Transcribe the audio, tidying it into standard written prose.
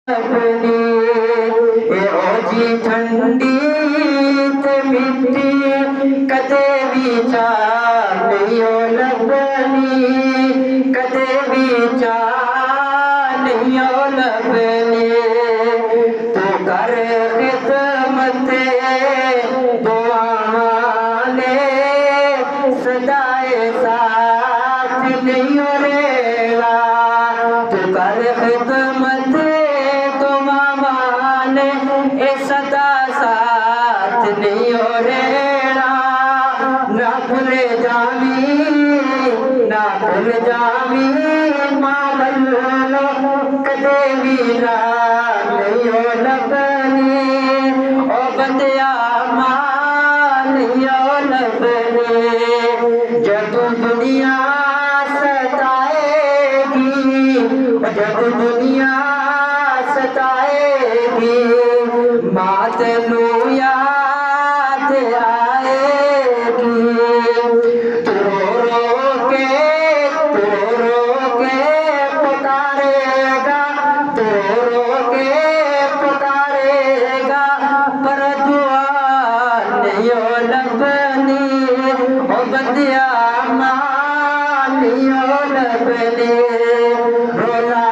अपनी जी ठंडी ते मिट्टी कदे भी चाह नहीं लभनी, कदे भी चाह नहीं लभनी। तू कर खिदमत दुआवां ने सदाए साथ नहीं रेला। तू कर खिदमत सदा साथ नहीं हो रेड़ा। ना भूल जामी, ना भूल जामी मावलो कदे भी नहीं हो लभनी। ओ बंदिया नहीं हो लभनी। जब दुनिया सताएगी, जब दुनिया सताएगी, बात नू याद आएगी। तू रो के पुकारेगा, तू रो के पुकारेगा, पर दुआ नहीं हो लभनी। ओ बंदिया नहीं हो लभनी। रोला